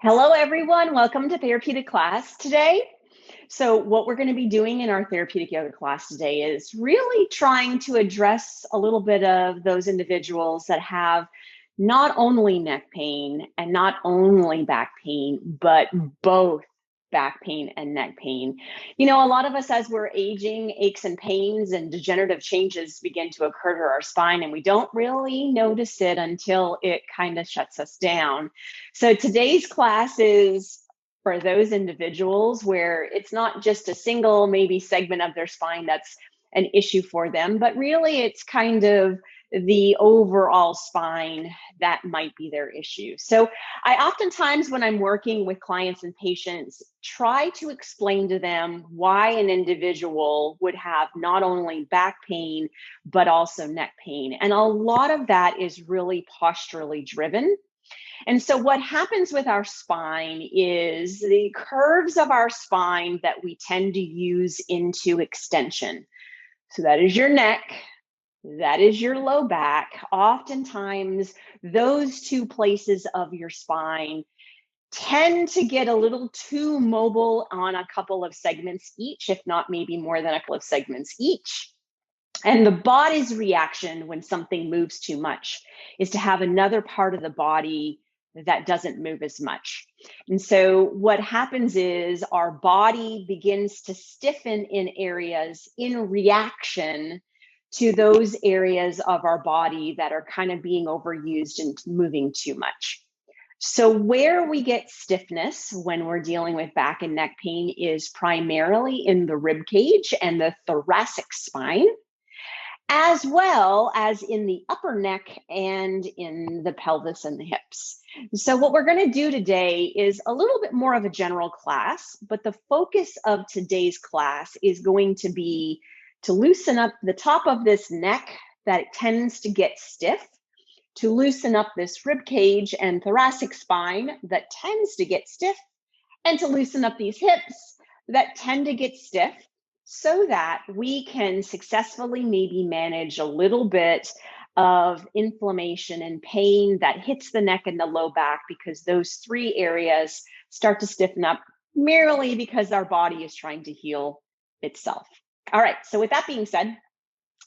Hello, everyone. Welcome to Therapeutic class today. So what we're going to be doing in our therapeutic yoga class today is really trying to address a little bit of those individuals that have not only neck pain and not only back pain, but both back pain and neck pain. You know, a lot of us, as we're aging, aches and pains and degenerative changes begin to occur to our spine, and we don't really notice it until it kind of shuts us down. So today's class is for those individuals where it's not just a single maybe segment of their spine that's an issue for them, but really it's kind of the overall spine that might be their issue. So I oftentimes, when I'm working with clients and patients, try to explain to them why an individual would have not only back pain, but also neck pain. And a lot of that is really posturally driven. And so what happens with our spine is the curves of our spine that we tend to use into extension. So that is your neck, that is your low back. Oftentimes, those two places of your spine tend to get a little too mobile on a couple of segments each, if not maybe more than a couple of segments each. And the body's reaction when something moves too much is to have another part of the body that doesn't move as much. And so what happens is our body begins to stiffen in areas in reaction to those areas of our body that are kind of being overused and moving too much. So where we get stiffness when we're dealing with back and neck pain is primarily in the rib cage and the thoracic spine, as well as in the upper neck and in the pelvis and the hips. So what we're going to do today is a little bit more of a general class, but the focus of today's class is going to be to loosen up the top of this neck that tends to get stiff, to loosen up this rib cage and thoracic spine that tends to get stiff, and to loosen up these hips that tend to get stiff, so that we can successfully maybe manage a little bit of inflammation and pain that hits the neck and the low back, because those three areas start to stiffen up merely because our body is trying to heal itself. All right, so with that being said,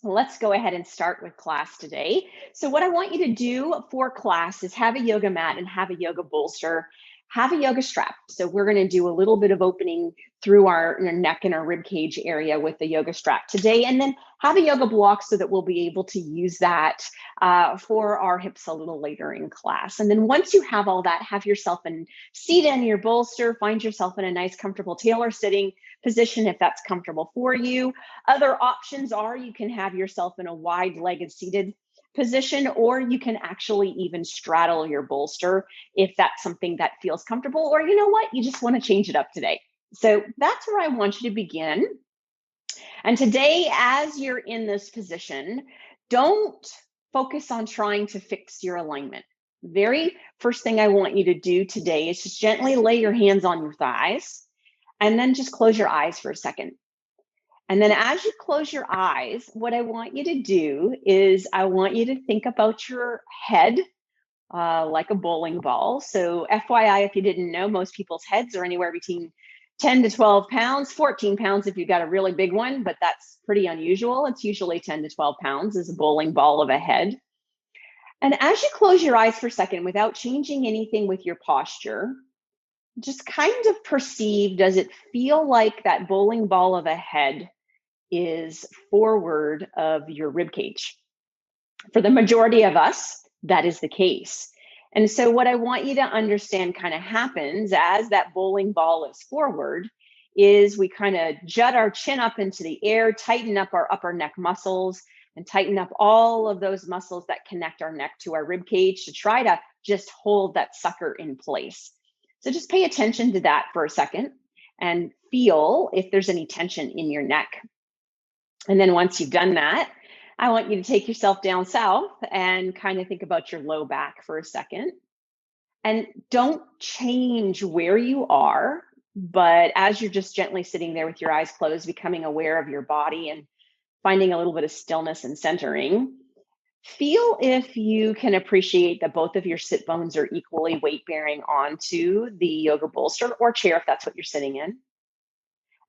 let's go ahead and start with class today. So what I want you to do for class is have a yoga mat and have a yoga bolster, have a yoga strap. So we're going to do a little bit of opening through our neck and our rib cage area with the yoga strap today, and then have a yoga block so that we'll be able to use that for our hips a little later in class. And then once you have all that, have yourself a seat in your bolster, find yourself in a nice comfortable tailor sitting position if that's comfortable for you. Other options are you can have yourself in a wide-legged seated position, or you can actually even straddle your bolster if that's something that feels comfortable, or you know what, you just want to change it up today. So that's where I want you to begin. And today, as you're in this position, don't focus on trying to fix your alignment. Very first thing I want you to do today is just gently lay your hands on your thighs and then just close your eyes for a second. And then as you close your eyes, what I want you to do is I want you to think about your head like a bowling ball. So FYI, if you didn't know, most people's heads are anywhere between 10 to 12 pounds, 14 pounds if you've got a really big one, but that's pretty unusual. It's usually 10 to 12 pounds is a bowling ball of a head. And as you close your eyes for a second, without changing anything with your posture, just kind of perceive, does it feel like that bowling ball of a head is forward of your rib cage? For the majority of us, that is the case. And so what I want you to understand kind of happens as that bowling ball is forward is we kind of jut our chin up into the air, tighten up our upper neck muscles, and tighten up all of those muscles that connect our neck to our rib cage to try to just hold that sucker in place. So just pay attention to that for a second and feel if there's any tension in your neck. And then once you've done that, I want you to take yourself down south and kind of think about your low back for a second. And don't change where you are, but as you're just gently sitting there with your eyes closed, becoming aware of your body and finding a little bit of stillness and centering, Feel if you can appreciate that both of your sit bones are equally weight bearing onto the yoga bolster or chair if that's what you're sitting in.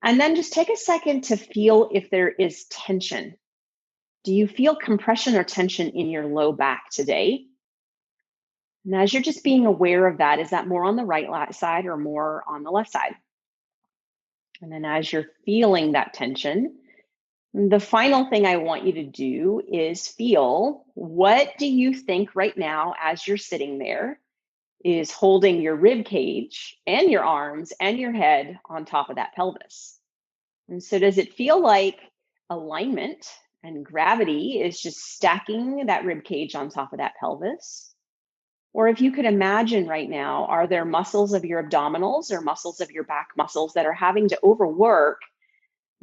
And then just take a second to feel if there is tension. Do you feel compression or tension in your low back today? And as you're just being aware of that, is that more on the right side or more on the left side? And then as you're feeling that tension, the final thing I want you to do is feel, what do you think right now as you're sitting there is holding your rib cage and your arms and your head on top of that pelvis? And so does it feel like alignment and gravity is just stacking that rib cage on top of that pelvis? Or if you could imagine right now, are there muscles of your abdominals or muscles of your back muscles that are having to overwork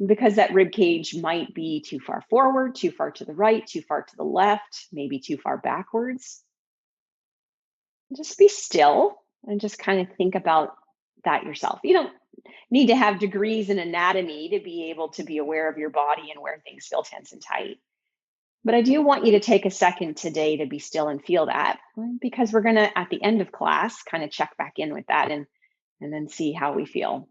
because that rib cage might be too far forward, too far to the right, too far to the left, maybe too far backwards? Just be still and just kind of think about that yourself. You don't need to have degrees in anatomy to be able to be aware of your body and where things feel tense and tight. But I do want you to take a second today to be still and feel that, because we're going to, at the end of class, kind of check back in with that and then see how we feel.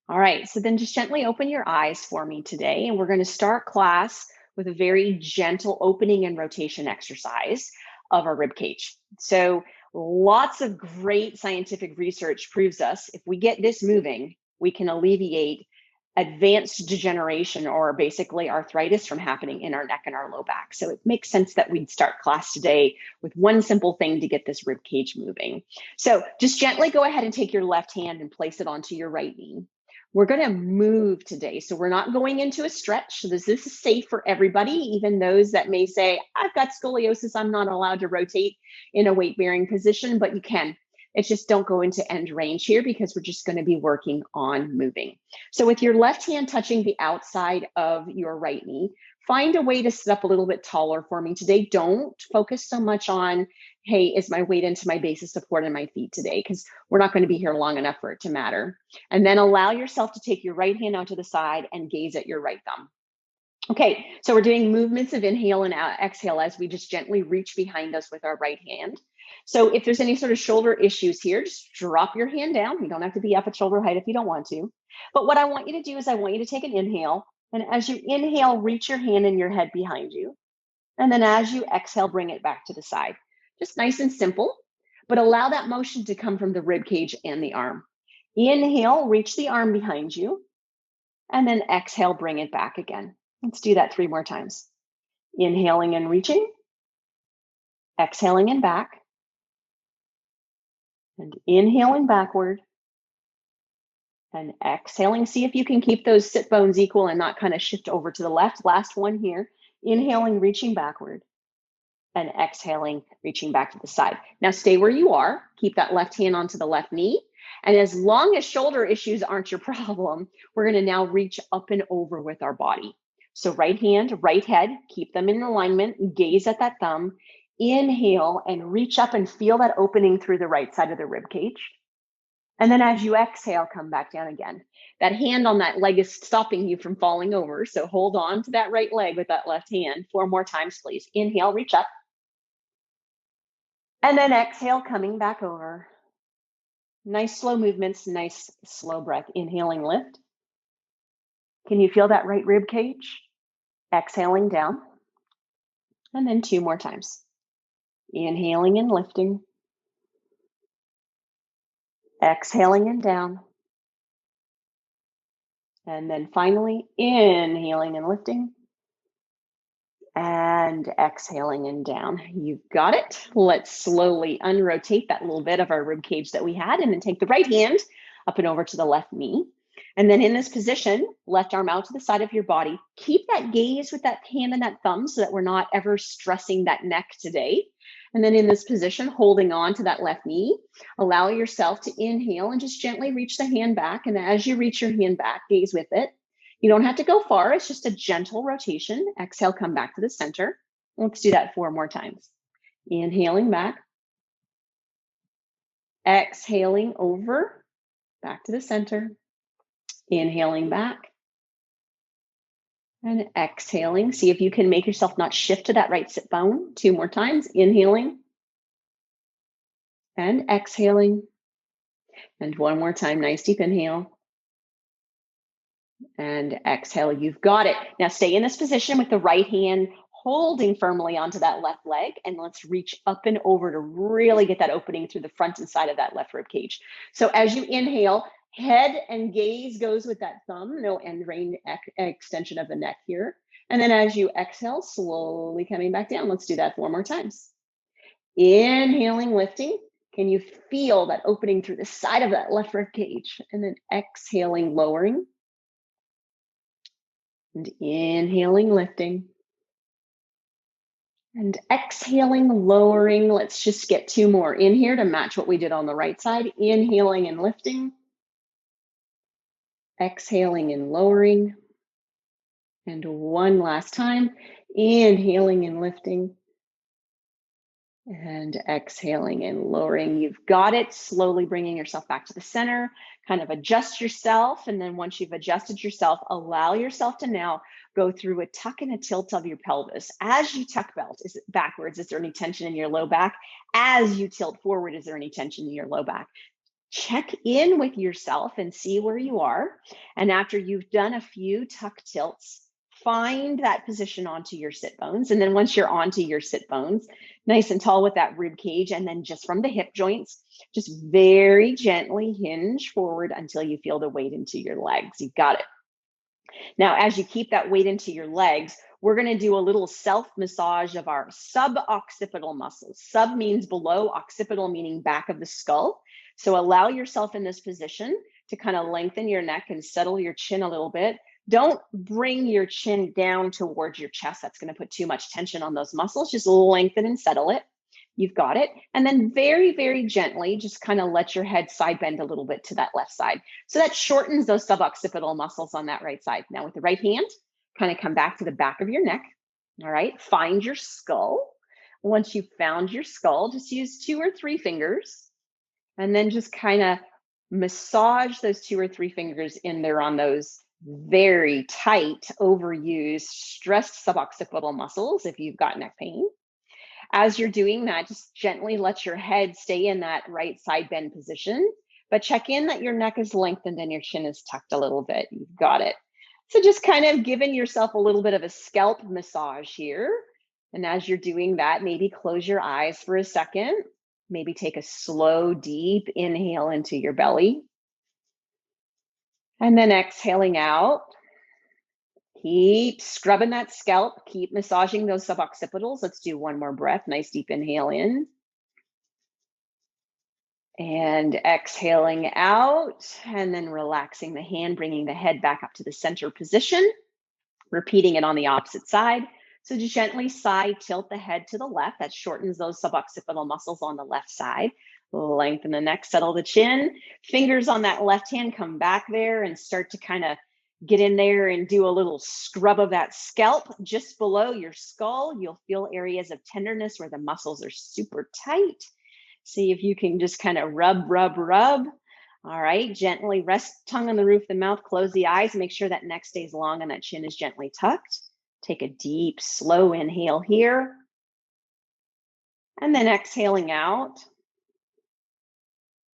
All right, so then just gently open your eyes for me today, and we're going to start class with a very gentle opening and rotation exercise of our rib cage. So lots of great scientific research proves us if we get this moving, we can alleviate advanced degeneration or basically arthritis from happening in our neck and our low back. So it makes sense that we'd start class today with one simple thing to get this rib cage moving. So just gently go ahead and take your left hand and place it onto your right knee. We're going to move today. So we're not going into a stretch. So this is safe for everybody, even those that may say, I've got scoliosis, I'm not allowed to rotate in a weight-bearing position, but you can. It's just don't go into end range here because we're just going to be working on moving. So with your left hand touching the outside of your right knee, find a way to sit up a little bit taller for me today. Don't focus so much on, hey, is my weight into my base of support in my feet today? Because we're not going to be here long enough for it to matter. And then allow yourself to take your right hand out to the side and gaze at your right thumb. Okay, so we're doing movements of inhale and exhale as we just gently reach behind us with our right hand. So if there's any sort of shoulder issues here, just drop your hand down. You don't have to be up at shoulder height if you don't want to. But what I want you to do is I want you to take an inhale. And as you inhale, reach your hand and your head behind you. And then as you exhale, bring it back to the side. Just nice and simple, but allow that motion to come from the rib cage and the arm. Inhale, reach the arm behind you. And then exhale, bring it back again. Let's do that 3 more times. Inhaling and reaching, exhaling and back, and inhaling backward, and exhaling. See if you can keep those sit bones equal and not kind of shift over to the left. Last one here. Inhaling, reaching backward, and exhaling, reaching back to the side. Now stay where you are. Keep that left hand onto the left knee. And as long as shoulder issues aren't your problem, we're going to now reach up and over with our body. So right hand, right head, keep them in alignment, gaze at that thumb, inhale and reach up and feel that opening through the right side of the rib cage. And then as you exhale, come back down again. That hand on that leg is stopping you from falling over. So hold on to that right leg with that left hand. 4 more times, please. Inhale, reach up. And then exhale, coming back over. Nice slow movements, nice slow breath. Inhaling, lift. Can you feel that right rib cage? Exhaling down. And then 2 more times. Inhaling and lifting. Exhaling and down. And then finally, inhaling and lifting. And exhaling and down. You've got it. Let's slowly unrotate that little bit of our rib cage that we had, and then take the right hand up and over to the left knee. And then in this position, left arm out to the side of your body. Keep that gaze with that hand and that thumb so that we're not ever stressing that neck today. And then in this position, holding on to that left knee, allow yourself to inhale and just gently reach the hand back. And as you reach your hand back, gaze with it. You don't have to go far. It's just a gentle rotation. Exhale, come back to the center. Let's do that 4 more times. Inhaling back. Exhaling over, back to the center. Inhaling back. And exhaling. See if you can make yourself not shift to that right sit bone. 2 more times. Inhaling and exhaling. And one more time. Nice deep inhale and exhale. You've got it. Now stay in this position with the right hand holding firmly onto that left leg. And let's reach up and over to really get that opening through the front and side of that left rib cage. So as you inhale, head and gaze goes with that thumb, no end range extension of the neck here. And then as you exhale, slowly coming back down. Let's do that 4 more times. Inhaling, lifting. Can you feel that opening through the side of that left rib cage? And then exhaling, lowering. And inhaling, lifting. And exhaling, lowering. Let's just get 2 more in here to match what we did on the right side. Inhaling and lifting. Exhaling and lowering. And one last time. Inhaling and lifting. And exhaling and lowering. You've got it. Slowly bringing yourself back to the center. Kind of adjust yourself. And then once you've adjusted yourself, allow yourself to now go through a tuck and a tilt of your pelvis. As you tuck belt, is it backwards? Is there any tension in your low back? As you tilt forward, is there any tension in your low back? Check in with yourself and see where you are. And after you've done a few tuck tilts, find that position onto your sit bones. And then once you're onto your sit bones, nice and tall with that rib cage, and then just from the hip joints, just very gently hinge forward until you feel the weight into your legs. You've got it. Now, as you keep that weight into your legs, we're going to do a little self-massage of our suboccipital muscles. Sub means below, occipital meaning back of the skull. So allow yourself in this position to kind of lengthen your neck and settle your chin a little bit. Don't bring your chin down towards your chest. That's going to put too much tension on those muscles. Just lengthen and settle it. You've got it. And then very, very gently, just kind of let your head side bend a little bit to that left side. So that shortens those suboccipital muscles on that right side. Now with the right hand, kind of come back to the back of your neck. All right. Find your skull. Once you've found your skull, just use 2 or 3 fingers and then just kind of massage those 2 or 3 fingers in there on those very tight, overused, stressed suboccipital muscles if you've got neck pain. As you're doing that, just gently let your head stay in that right side bend position, but check in that your neck is lengthened and your chin is tucked a little bit. You've got it. So just kind of giving yourself a little bit of a scalp massage here. And as you're doing that, maybe close your eyes for a second. Maybe take a slow, deep inhale into your belly. And then exhaling out. Keep scrubbing that scalp. Keep massaging those suboccipitals. Let's do 1 more breath. Nice deep inhale in. And exhaling out. And then relaxing the hand, bringing the head back up to the center position. Repeating it on the opposite side. So just gently side tilt the head to the left. That shortens those suboccipital muscles on the left side. Lengthen the neck, settle the chin. Fingers on that left hand, come back there and start to kind of get in there and do a little scrub of that scalp just below your skull. You'll feel areas of tenderness where the muscles are super tight. See if you can just kind of rub, rub, rub. All right, gently rest tongue on the roof of the mouth, close the eyes, make sure that neck stays long and that chin is gently tucked. Take a deep, slow inhale here. And then exhaling out.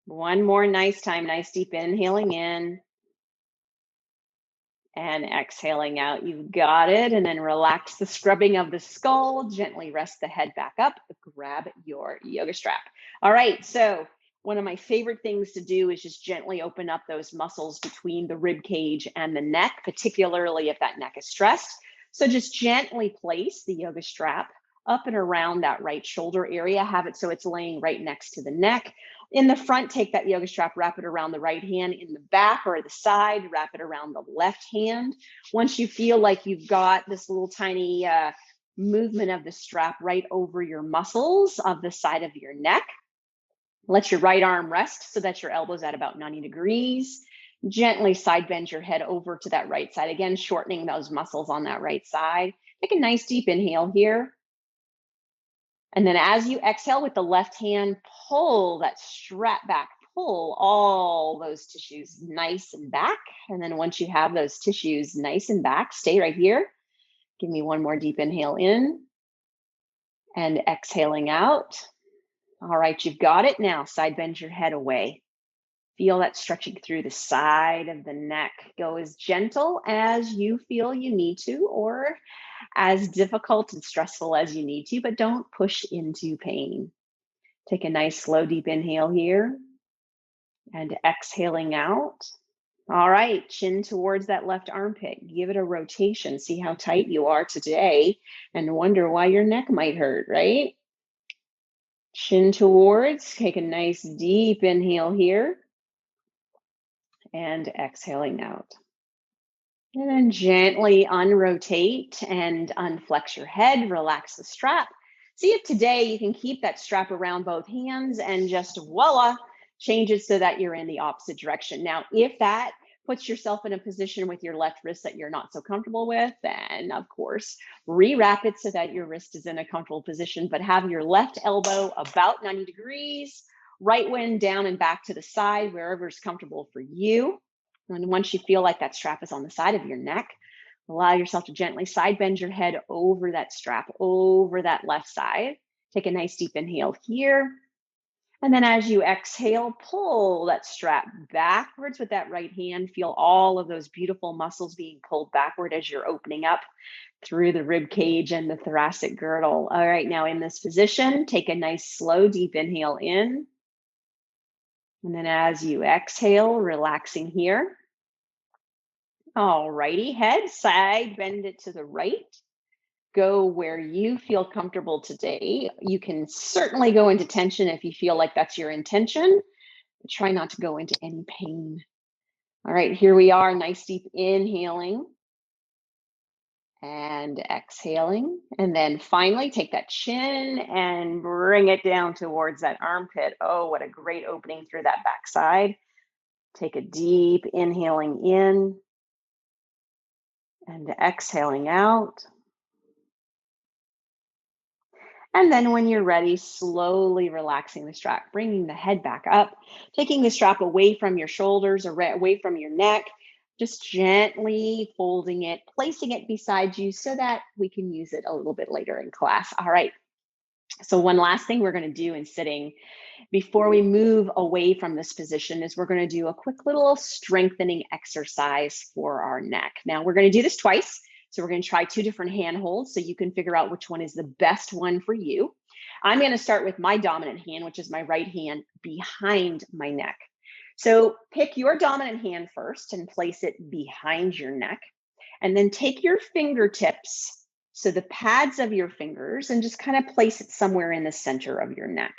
1 more nice time, nice deep inhaling in. And exhaling out. You've got it. And then relax the scrubbing of the skull. Gently rest the head back up. Grab your yoga strap. All right. So one of my favorite things to do is just gently open up those muscles between the rib cage and the neck, particularly if that neck is stressed. So just gently place the yoga strap up and around that right shoulder area. Have it so it's laying right next to the neck. In the front, take that yoga strap, wrap it around the right hand. In the back or the side, wrap it around the left hand. Once you feel like you've got this little tiny movement of the strap right over your muscles of the side of your neck, let your right arm rest so that your elbow's at about 90 degrees. Gently side bend your head over to that right side. Again, shortening those muscles on that right side. Take a nice deep inhale here. And then as you exhale with the left hand, pull that strap back, pull all those tissues nice and back. And then once you have those tissues nice and back, stay right here. Give me one more deep inhale in and exhaling out. All right, you've got it. Now side bend your head away. Feel that stretching through the side of the neck. Go as gentle as you feel you need to, or as difficult and stressful as you need to, but don't push into pain. Take a nice slow deep inhale here and exhaling out. All right, chin towards that left armpit. Give it a rotation. See how tight you are today and wonder why your neck might hurt, right? Chin towards, take a nice deep inhale here and exhaling out. And then gently unrotate and unflex your head, relax the strap. See if today you can keep that strap around both hands and just voila, change it so that you're in the opposite direction. Now, if that puts yourself in a position with your left wrist that you're not so comfortable with, then of course, rewrap it so that your wrist is in a comfortable position, but have your left elbow about 90 degrees, right one down and back to the side, wherever is comfortable for you. And once you feel like that strap is on the side of your neck, allow yourself to gently side bend your head over that strap, over that left side. Take a nice deep inhale here. And then as you exhale, pull that strap backwards with that right hand. Feel all of those beautiful muscles being pulled backward as you're opening up through the rib cage and the thoracic girdle. All right, now in this position, take a nice slow deep inhale in. And then as you exhale, relaxing here. All righty, head side, bend it to the right. Go where you feel comfortable today. You can certainly go into tension if you feel like that's your intention, but try not to go into any pain. All right, here we are, nice deep inhaling and exhaling. And then finally take that chin and bring it down towards that armpit. Oh, what a great opening through that backside. Take a deep inhaling in and exhaling out. And then when you're ready, slowly relaxing the strap, bringing the head back up, taking the strap away from your shoulders or away from your neck, just gently folding it, placing it beside you so that we can use it a little bit later in class. All right. So one last thing we're going to do in sitting before we move away from this position is we're going to do a quick little strengthening exercise for our neck. Now we're going to do this twice. So we're going to try two different hand holds so you can figure out which one is the best one for you. I'm going to start with my dominant hand, which is my right hand behind my neck. So pick your dominant hand first and place it behind your neck. And then take your fingertips, so the pads of your fingers, and just kind of place it somewhere in the center of your neck.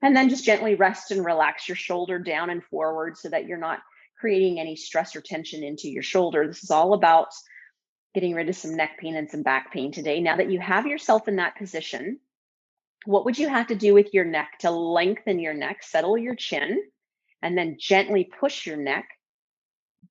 And then just gently rest and relax your shoulder down and forward so that you're not creating any stress or tension into your shoulder. This is all about getting rid of some neck pain and some back pain today. Now that you have yourself in that position, what would you have to do with your neck to lengthen your neck, settle your chin, and then gently push your neck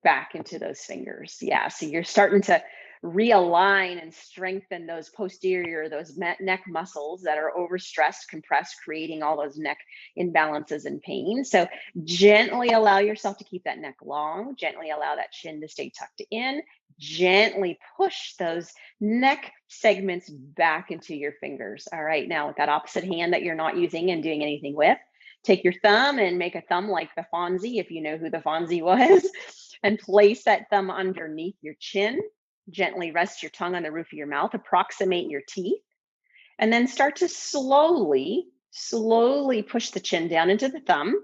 back into those fingers? Yeah, so you're starting to realign and strengthen those posterior, those neck muscles that are overstressed, compressed, creating all those neck imbalances and pain. So gently allow yourself to keep that neck long, gently allow that chin to stay tucked in, gently push those neck segments back into your fingers. All right, now with that opposite hand that you're not using and doing anything with, take your thumb and make a thumb like the Fonzie, if you know who the Fonzie was, and place that thumb underneath your chin. Gently rest your tongue on the roof of your mouth, approximate your teeth, and then start to slowly push the chin down into the thumb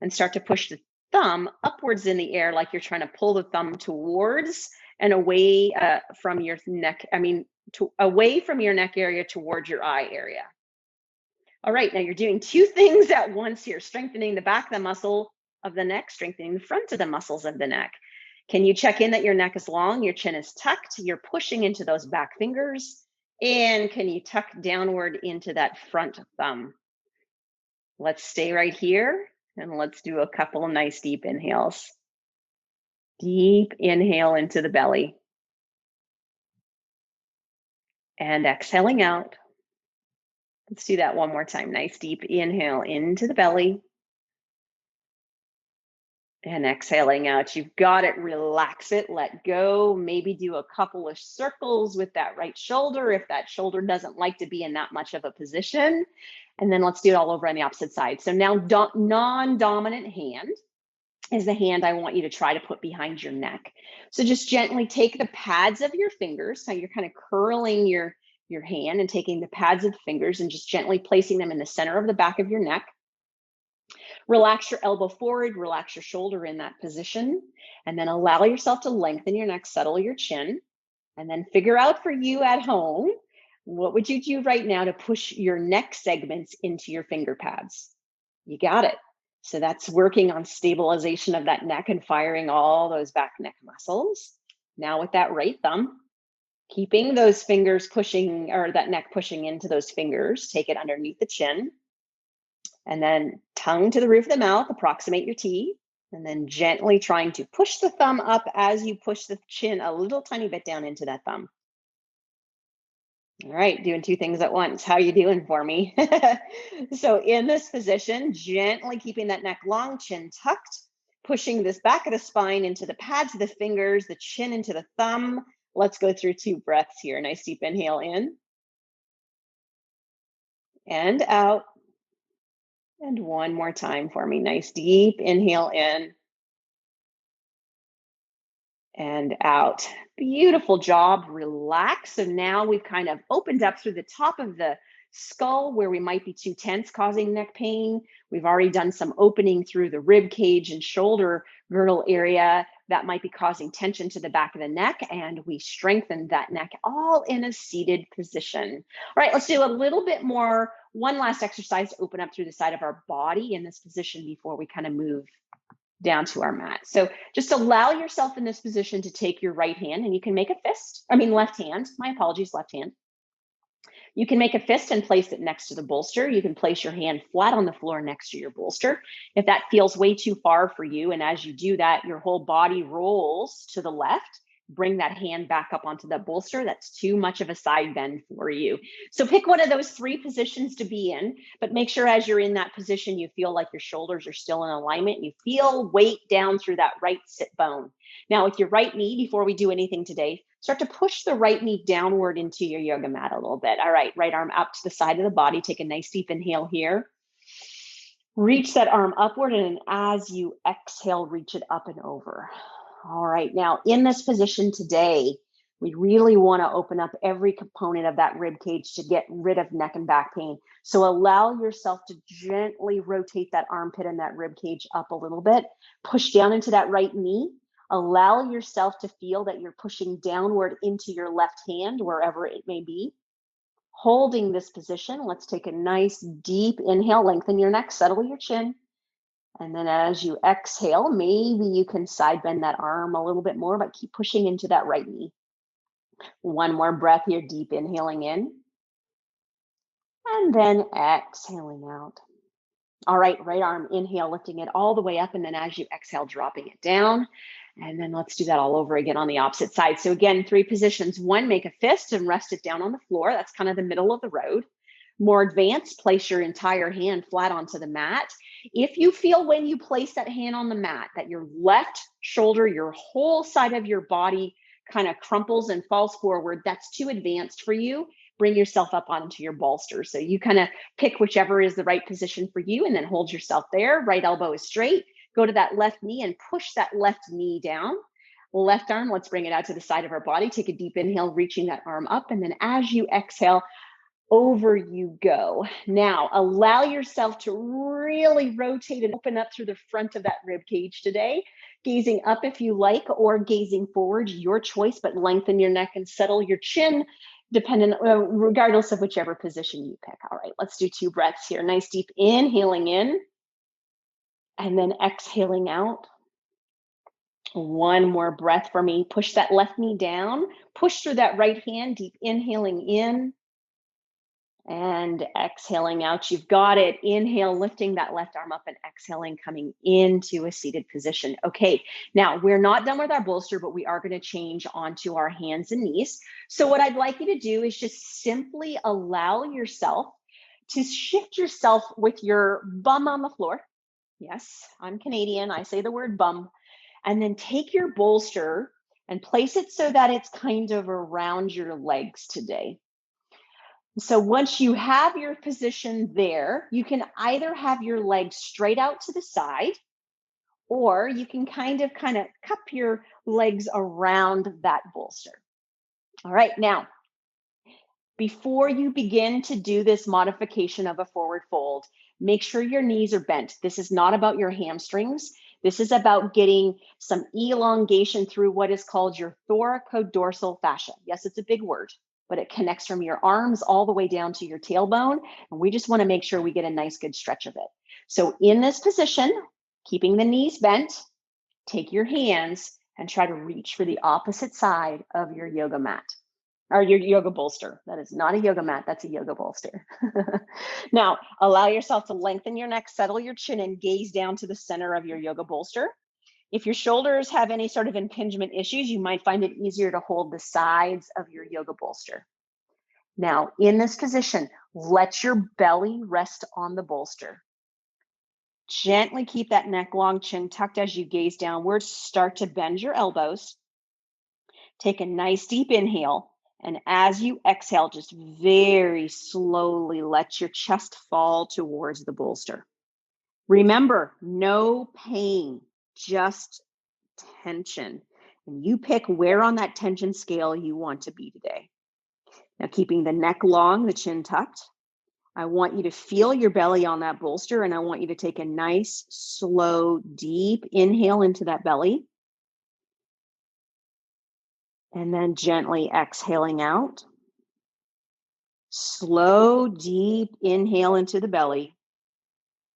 and start to push the thumb upwards in the air like you're trying to pull the thumb towards and away from your neck, away from your neck area towards your eye area. All right, now you're doing two things at once here, strengthening the back of the muscle of the neck, strengthening the front of the muscles of the neck. Can you check in that your neck is long, your chin is tucked, you're pushing into those back fingers, and can you tuck downward into that front thumb? Let's stay right here and let's do a couple of nice deep inhales. Deep inhale into the belly. And exhaling out. Let's do that one more time. Nice deep inhale into the belly. And exhaling out. You've got it. Relax it. Let go. Maybe do a couple of circles with that right shoulder if that shoulder doesn't like to be in that much of a position. And then let's do it all over on the opposite side. So now non-dominant hand is the hand I want you to try to put behind your neck. So just gently take the pads of your fingers. So you're kind of curling your hand and taking the pads of the fingers and just gently placing them in the center of the back of your neck. Relax your elbow forward, relax your shoulder in that position, and then allow yourself to lengthen your neck, settle your chin, and then figure out for you at home, what would you do right now to push your neck segments into your finger pads? You got it. So that's working on stabilization of that neck and firing all those back neck muscles. Now with that right thumb, keeping those fingers pushing, or that neck pushing into those fingers, take it underneath the chin. And then tongue to the roof of the mouth, approximate your T, and then gently trying to push the thumb up as you push the chin a little tiny bit down into that thumb. All right, doing two things at once. How are you doing for me? So in this position, gently keeping that neck long, chin tucked, pushing this back of the spine into the pads of the fingers, the chin into the thumb. Let's go through 2 breaths here. Nice deep inhale in and out. And one more time for me. Nice deep inhale in and out. Beautiful job. Relax. So now we've kind of opened up through the top of the skull where we might be too tense, causing neck pain. We've already done some opening through the rib cage and shoulder girdle area that might be causing tension to the back of the neck. And we strengthened that neck all in a seated position. All right, let's do a little bit more. One last exercise to open up through the side of our body in this position before we kind of move down to our mat. So just allow yourself in this position to take your right hand, and you can make a fist. Left hand. My apologies, left hand. You can make a fist and place it next to the bolster. You can place your hand flat on the floor next to your bolster. If that feels way too far for you, and as you do that, your whole body rolls to the left, bring that hand back up onto the bolster. That's too much of a side bend for you. So pick one of those 3 positions to be in, but make sure as you're in that position, you feel like your shoulders are still in alignment. You feel weight down through that right sit bone. Now with your right knee, before we do anything today, start to push the right knee downward into your yoga mat a little bit. All right, right arm up to the side of the body. Take a nice deep inhale here. Reach that arm upward, and as you exhale, reach it up and over. All right, now in this position today, we really want to open up every component of that rib cage to get rid of neck and back pain. So allow yourself to gently rotate that armpit and that rib cage up a little bit. Push down into that right knee. Allow yourself to feel that you're pushing downward into your left hand, wherever it may be. Holding this position, let's take a nice deep inhale, lengthen your neck, settle your chin. And then as you exhale, maybe you can side bend that arm a little bit more, but keep pushing into that right knee. One more breath here, deep inhaling in. And then exhaling out. All right, right arm, inhale, lifting it all the way up. And then as you exhale, dropping it down. And then let's do that all over again on the opposite side. So again, 3 positions. 1, make a fist and rest it down on the floor. That's kind of the middle of the road. More advanced, place your entire hand flat onto the mat. If you feel when you place that hand on the mat that your left shoulder, your whole side of your body kind of crumples and falls forward, that's too advanced for you. Bring yourself up onto your bolster. So you kind of pick whichever is the right position for you and then hold yourself there. Right elbow is straight. Go to that left knee and push that left knee down. Left arm, let's bring it out to the side of our body. Take a deep inhale, reaching that arm up. And then as you exhale, over you go. Now, allow yourself to really rotate and open up through the front of that rib cage today. Gazing up if you like, or gazing forward, your choice, but lengthen your neck and settle your chin, regardless of whichever position you pick. All right, let's do 2 breaths here. Nice deep inhaling in, and then exhaling out. One more breath for me. Push that left knee down, push through that right hand, deep inhaling in, and exhaling out. You've got it. Inhale, lifting that left arm up, and exhaling, coming into a seated position. Okay, now we're not done with our bolster, but we are going to change onto our hands and knees. So what I'd like you to do is just simply allow yourself to shift yourself with your bum on the floor. Yes, I'm Canadian. I say the word bum. And then take your bolster and place it so that it's kind of around your legs today. So once you have your position there, you can either have your legs straight out to the side, or you can kind of cup your legs around that bolster. All right, now, before you begin to do this modification of a forward fold, make sure your knees are bent. This is not about your hamstrings. This is about getting some elongation through what is called your thoracodorsal fascia. Yes, it's a big word, but it connects from your arms all the way down to your tailbone. And we just want to make sure we get a nice, good stretch of it. So in this position, keeping the knees bent, take your hands and try to reach for the opposite side of your yoga mat or your yoga bolster. That is not a yoga mat, that's a yoga bolster. Now, allow yourself to lengthen your neck, settle your chin, and gaze down to the center of your yoga bolster. If your shoulders have any sort of impingement issues, you might find it easier to hold the sides of your yoga bolster. Now, in this position, let your belly rest on the bolster. Gently keep that neck long, chin tucked as you gaze downwards. Start to bend your elbows. Take a nice deep inhale. And as you exhale, just very slowly let your chest fall towards the bolster. Remember, no pain, just tension. And you pick where on that tension scale you want to be today. Now, keeping the neck long, the chin tucked, I want you to feel your belly on that bolster, and I want you to take a nice, slow, deep inhale into that belly. And then gently exhaling out. Slow, deep inhale into the belly.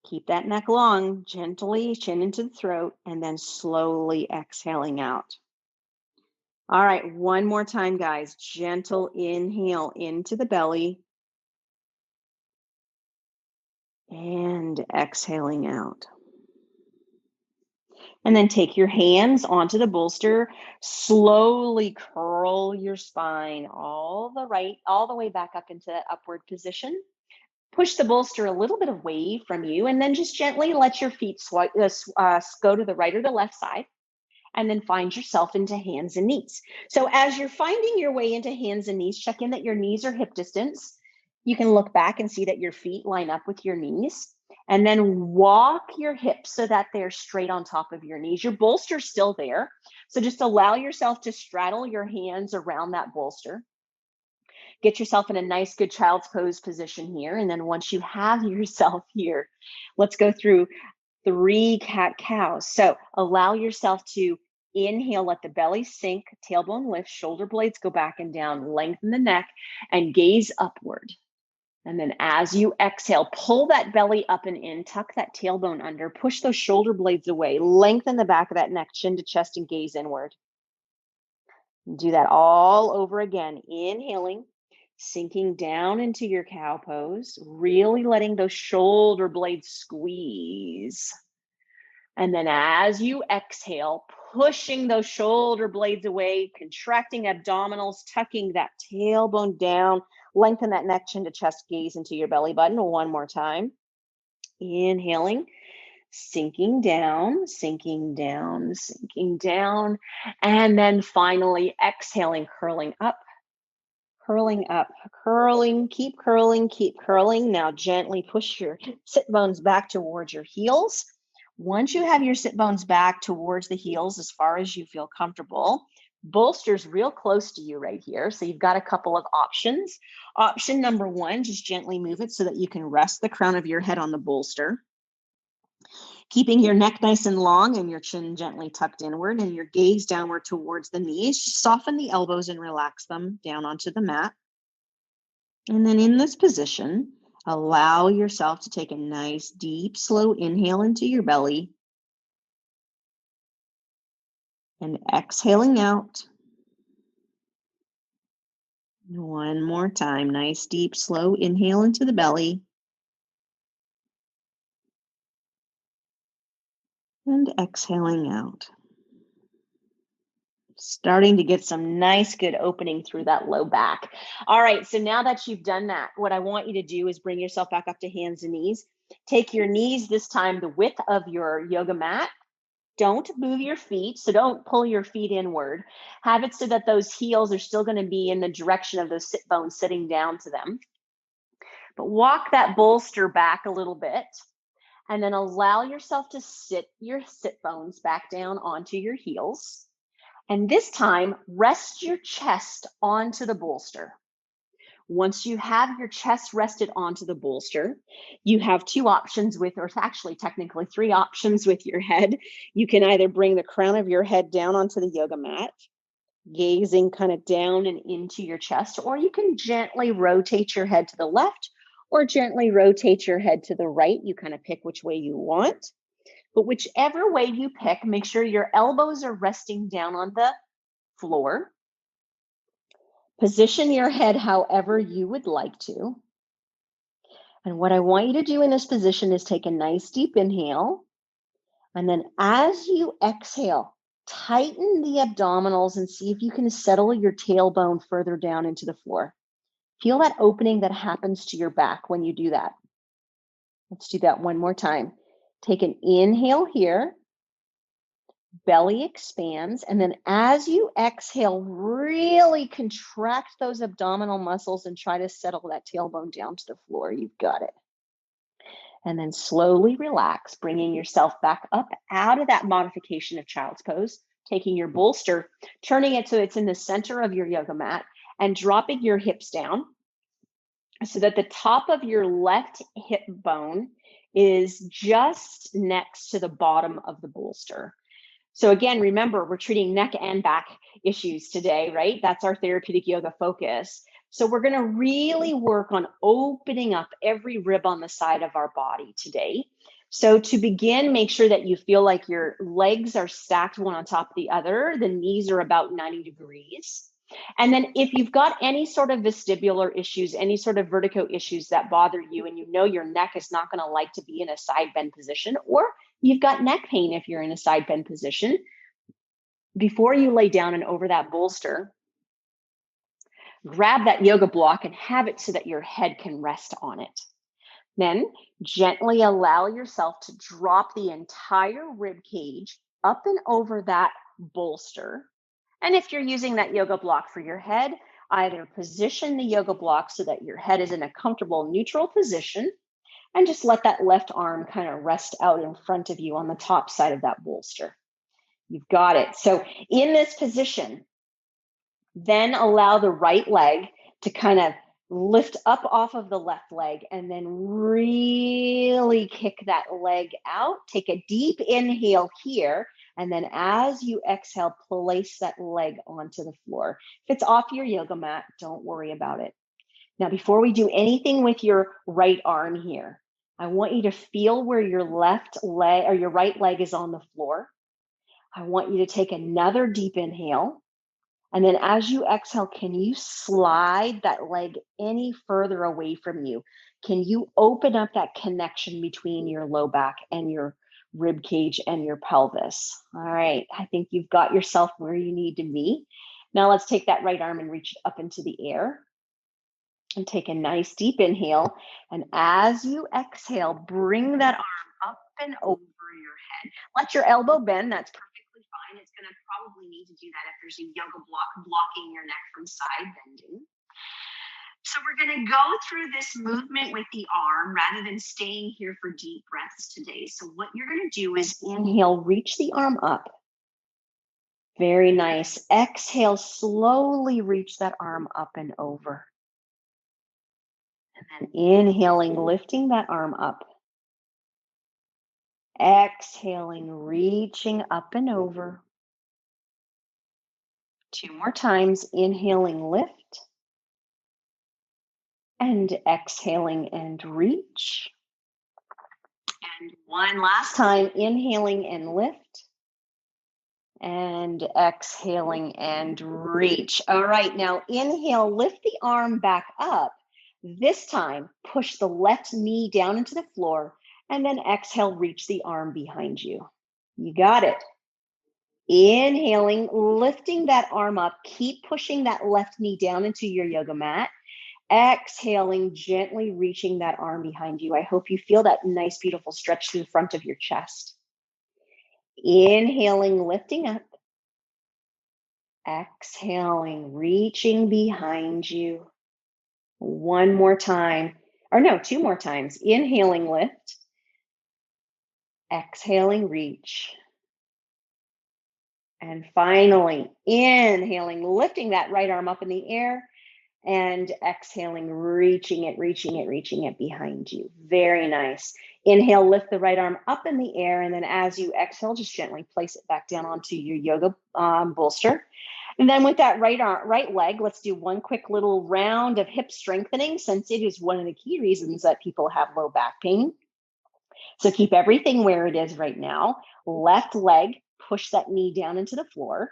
Keep that neck long, gently, chin into the throat, and then slowly exhaling out. All right, one more time, guys. Gentle inhale into the belly. And exhaling out. And then take your hands onto the bolster. Slowly curl your spine all the way back up into that upward position. Push the bolster a little bit away from you, and then just gently let your feet go to the right or the left side, and then find yourself into hands and knees. So as you're finding your way into hands and knees, check in that your knees are hip distance. You can look back and see that your feet line up with your knees, and then walk your hips so that they're straight on top of your knees. Your bolster's still there, so just allow yourself to straddle your hands around that bolster. Get yourself in a nice, good child's pose position here. And then once you have yourself here, let's go through 3 cat-cows. So allow yourself to inhale, let the belly sink, tailbone lift, shoulder blades go back and down, lengthen the neck, and gaze upward. And then as you exhale, pull that belly up and in, tuck that tailbone under, push those shoulder blades away, lengthen the back of that neck, chin to chest, and gaze inward. Do that all over again, inhaling, sinking down into your cow pose, really letting those shoulder blades squeeze. And then as you exhale, pushing those shoulder blades away, contracting abdominals, tucking that tailbone down, lengthen that neck, chin to chest, gaze into your belly button. One more time. Inhaling, sinking down, sinking down, sinking down. And then finally exhaling, curling up, curling, keep curling, keep curling. Now gently push your sit bones back towards your heels. Once you have your sit bones back towards the heels as far as you feel comfortable, bolster's real close to you right here. So you've got a couple of options. Option number 1, just gently move it so that you can rest the crown of your head on the bolster. Keeping your neck nice and long and your chin gently tucked inward and your gaze downward towards the knees. Just soften the elbows and relax them down onto the mat. And then in this position, allow yourself to take a nice, deep, slow inhale into your belly. And exhaling out. One more time, nice, deep, slow inhale into the belly. And exhaling out. Starting to get some nice, good opening through that low back. All right, so now that you've done that, what I want you to do is bring yourself back up to hands and knees. Take your knees this time the width of your yoga mat. Don't move your feet, so don't pull your feet inward. Have it so that those heels are still going to be in the direction of those sit bones sitting down to them. But walk that bolster back a little bit, and then allow yourself to sit your sit bones back down onto your heels. And this time, rest your chest onto the bolster. Once you have your chest rested onto the bolster, you have two options with, or actually technically three options with your head. You can either bring the crown of your head down onto the yoga mat, gazing kind of down and into your chest, or you can gently rotate your head to the left or gently rotate your head to the right. You kind of pick which way you want. But whichever way you pick, make sure your elbows are resting down on the floor. Position your head however you would like to. And what I want you to do in this position is take a nice deep inhale. And then as you exhale, tighten the abdominals and see if you can settle your tailbone further down into the floor. Feel that opening that happens to your back when you do that. Let's do that one more time. Take an inhale here. Belly expands. And then as you exhale, really contract those abdominal muscles and try to settle that tailbone down to the floor. You've got it. And then slowly relax, bringing yourself back up out of that modification of child's pose, taking your bolster, turning it so it's in the center of your yoga mat, and dropping your hips down so that the top of your left hip bone is just next to the bottom of the bolster. So again, remember, we're treating neck and back issues today, right? That's our therapeutic yoga focus. So we're going to really work on opening up every rib on the side of our body today. So to begin, make sure that you feel like your legs are stacked one on top of the other. The knees are about 90 degrees. And then if you've got any sort of vestibular issues, any sort of vertigo issues that bother you, and you know your neck is not going to like to be in a side bend position, or you've got neck pain if you're in a side bend position, before you lay down and over that bolster, grab that yoga block and have it so that your head can rest on it. Then gently allow yourself to drop the entire rib cage up and over that bolster. And if you're using that yoga block for your head, either position the yoga block so that your head is in a comfortable neutral position, and just let that left arm kind of rest out in front of you on the top side of that bolster. You've got it. So in this position, then allow the right leg to kind of lift up off of the left leg and then really kick that leg out. Take a deep inhale here. And then as you exhale, place that leg onto the floor. If it's off your yoga mat, don't worry about it. Now, before we do anything with your right arm here, I want you to feel where your left leg or your right leg is on the floor. I want you to take another deep inhale. And then as you exhale, can you slide that leg any further away from you? Can you open up that connection between your low back and your rib cage and your pelvis? All right, I think you've got yourself where you need to be. Now let's take that right arm and reach it up into the air. And take a nice deep inhale. And as you exhale, bring that arm up and over your head. Let your elbow bend. That's perfectly fine. It's going to probably need to do that if there's a yoga block blocking your neck from side bending. So we're going to go through this movement with the arm rather than staying here for deep breaths today. So what you're going to do is inhale, reach the arm up. Very nice. Exhale, slowly reach that arm up and over. And then inhaling, lifting that arm up. Exhaling, reaching up and over. 2 more times, inhaling, lift. And exhaling and reach. And one last time, inhaling and lift. And exhaling and reach. All right, now inhale, lift the arm back up. This time, push the left knee down into the floor, and then exhale, reach the arm behind you. You got it. Inhaling, lifting that arm up, keep pushing that left knee down into your yoga mat, exhaling, gently reaching that arm behind you. I hope you feel that nice, beautiful stretch through the front of your chest. Inhaling, lifting up. Exhaling, reaching behind you. One more time, or no, two more times. Inhaling, lift. Exhaling, reach. And finally, inhaling, lifting that right arm up in the air, and exhaling, reaching it behind you. Very nice. Inhale, lift the right arm up in the air, and then as you exhale, just gently place it back down onto your yoga bolster. And then with that right leg, let's do one quick little round of hip strengthening, since it is one of the key reasons that people have low back pain. So keep everything where it is right now. Left leg, push that knee down into the floor.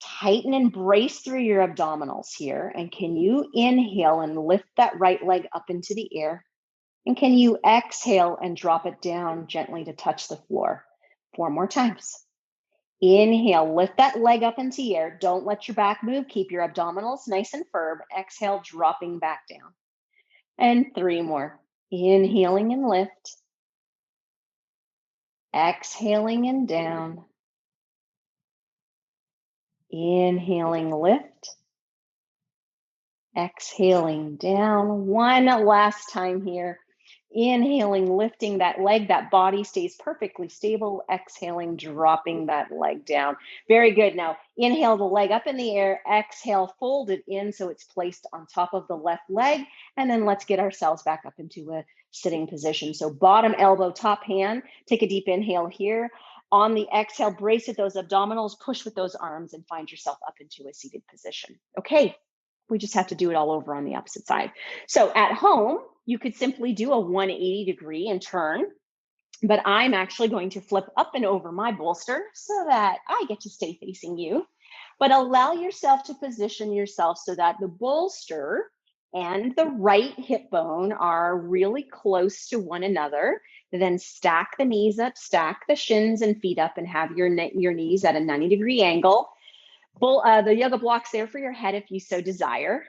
Tighten and brace through your abdominals here. And can you inhale and lift that right leg up into the air? And can you exhale and drop it down gently to touch the floor? 4 more times. Inhale, lift that leg up into the air. Don't let your back move. Keep your abdominals nice and firm. Exhale, dropping back down. And 3 more. Inhaling and lift. Exhaling and down. Inhaling, lift. Exhaling down. One last time here. Inhaling, lifting that leg, that body stays perfectly stable. Exhaling, dropping that leg down. Very good. Now, inhale the leg up in the air. Exhale, fold it in so it's placed on top of the left leg. And then let's get ourselves back up into a sitting position. So bottom elbow, top hand. Take a deep inhale here. On the exhale, brace at those abdominals, push with those arms, and find yourself up into a seated position. Okay. We just have to do it all over on the opposite side. So at home, you could simply do a 180 degree and turn, but I'm actually going to flip up and over my bolster so that I get to stay facing you. But allow yourself to position yourself so that the bolster and the right hip bone are really close to one another. Then stack the knees up, stack the shins and feet up, and have your knees at a 90-degree angle. The yoga block's there for your head if you so desire.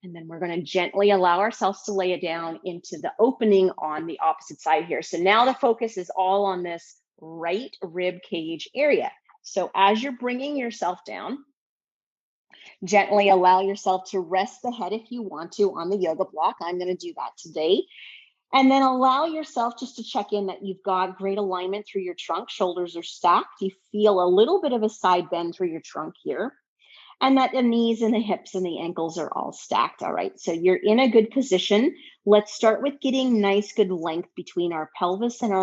And then we're going to gently allow ourselves to lay it down into the opening on the opposite side here. So now the focus is all on this right rib cage area. So as you're bringing yourself down, gently allow yourself to rest the head if you want to on the yoga block. I'm going to do that today. And then allow yourself just to check in that you've got great alignment through your trunk. Shoulders are stacked. You feel a little bit of a side bend through your trunk here. And that the knees and the hips and the ankles are all stacked. All right, so you're in a good position. Let's start with getting nice, good length between our pelvis and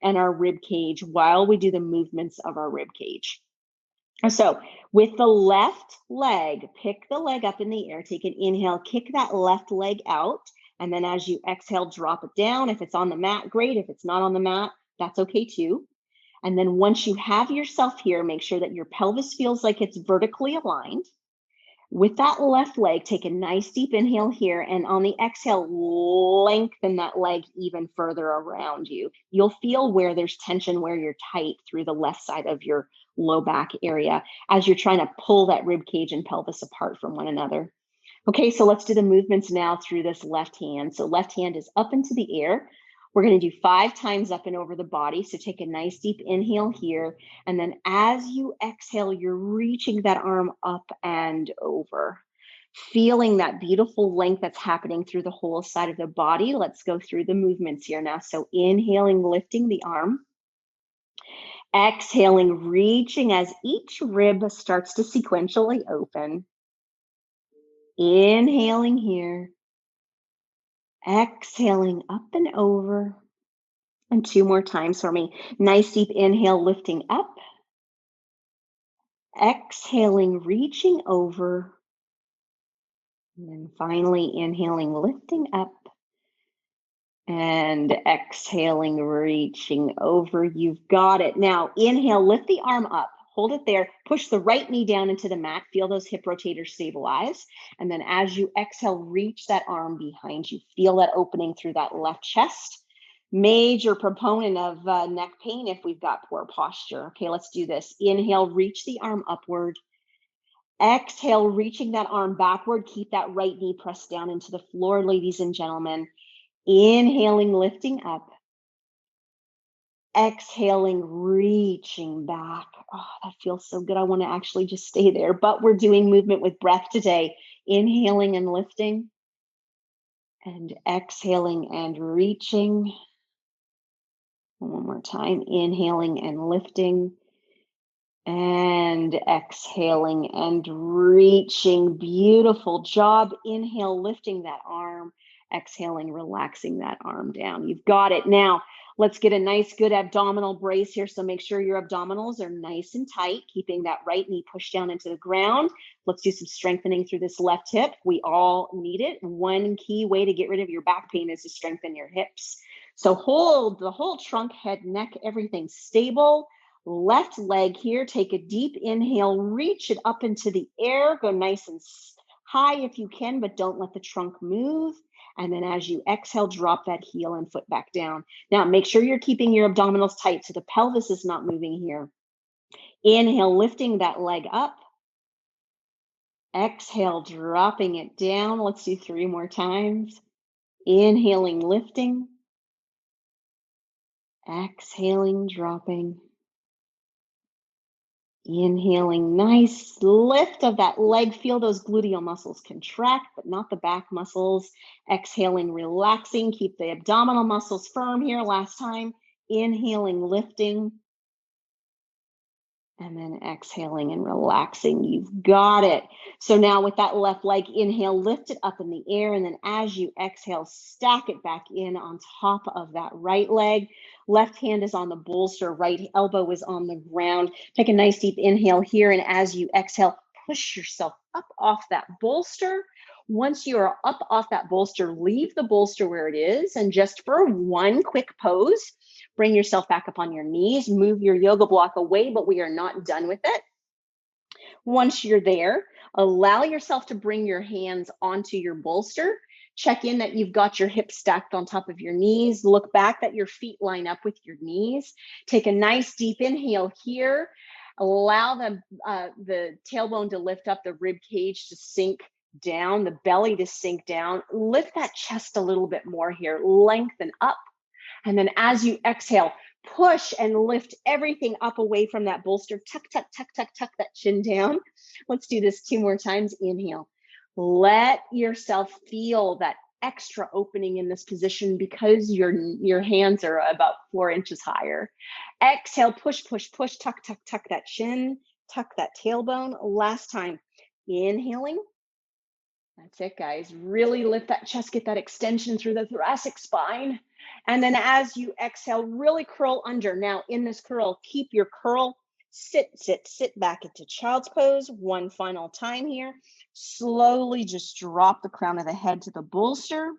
our rib cage while we do the movements of our rib cage. So with the left leg, pick the leg up in the air, take an inhale, kick that left leg out. And then as you exhale, drop it down. If it's on the mat, great. If it's not on the mat, that's okay too. And then once you have yourself here, make sure that your pelvis feels like it's vertically aligned. With that left leg, take a nice deep inhale here. And on the exhale, lengthen that leg even further around you. You'll feel where there's tension, where you're tight through the left side of your low back area as you're trying to pull that rib cage and pelvis apart from one another. Okay, so let's do the movements now through this left hand. So left hand is up into the air. We're going to do 5 times up and over the body. So take a nice deep inhale here. And then as you exhale, you're reaching that arm up and over, feeling that beautiful length that's happening through the whole side of the body. Let's go through the movements here now. So inhaling, lifting the arm. Exhaling, reaching as each rib starts to sequentially open. Inhaling here. Exhaling up and over. And 2 more times for me. Nice deep inhale, lifting up. Exhaling, reaching over. And then finally inhaling, lifting up. And exhaling, reaching over. You've got it. Now inhale, lift the arm up. Hold it there. Push the right knee down into the mat. Feel those hip rotators stabilize. And then as you exhale, reach that arm behind you. Feel that opening through that left chest. Major proponent of neck pain if we've got poor posture. Okay, let's do this. Inhale, reach the arm upward. Exhale, reaching that arm backward. Keep that right knee pressed down into the floor, ladies and gentlemen. Inhaling, lifting up. Exhaling, reaching back. Oh, that feels so good. I want to actually just stay there, but we're doing movement with breath today. Inhaling and lifting, and exhaling and reaching. One more time. Inhaling and lifting, and exhaling and reaching. Beautiful job. Inhale, lifting that arm. Exhaling, relaxing that arm down. You've got it. Now, let's get a nice, good abdominal brace here. So make sure your abdominals are nice and tight, keeping that right knee pushed down into the ground. Let's do some strengthening through this left hip. We all need it. One key way to get rid of your back pain is to strengthen your hips. So hold the whole trunk, head, neck, everything stable. Left leg here, take a deep inhale, reach it up into the air, go nice and high if you can, but don't let the trunk move. And then as you exhale, drop that heel and foot back down. Now, make sure you're keeping your abdominals tight so the pelvis is not moving here. Inhale, lifting that leg up. Exhale, dropping it down. Let's do 3 more times. Inhaling, lifting. Exhaling, dropping. Inhaling, nice lift of that leg. Feel those gluteal muscles contract, but not the back muscles. Exhaling, relaxing. Keep the abdominal muscles firm here. Last time. Inhaling, lifting. And then exhaling and relaxing. You've got it. So now with that left leg, inhale, lift it up in the air. And then as you exhale, stack it back in on top of that right leg. Left hand is on the bolster, right elbow is on the ground. Take a nice deep inhale here. And as you exhale, push yourself up off that bolster. Once you are up off that bolster, leave the bolster where it is. And just for one quick pose, bring yourself back up on your knees, move your yoga block away, but we are not done with it. Once you're there, allow yourself to bring your hands onto your bolster. Check in that you've got your hips stacked on top of your knees. Look back that your feet line up with your knees. Take a nice deep inhale here. Allow the tailbone to lift up, the rib cage to sink down, the belly to sink down. Lift that chest a little bit more here. Lengthen up. And then as you exhale, push and lift everything up away from that bolster. Tuck, tuck, tuck, tuck, tuck that chin down. Let's do this 2 more times. Inhale. Let yourself feel that extra opening in this position because your hands are about 4 inches higher. Exhale, push, push, push, tuck, tuck, tuck that chin, tuck that tailbone. Last time. Inhaling. That's it, guys. Really lift that chest, get that extension through the thoracic spine. And then as you exhale, really curl under. Now in this curl, keep your curl, sit back into child's pose. One final time here. Slowly just drop the crown of the head to the bolster.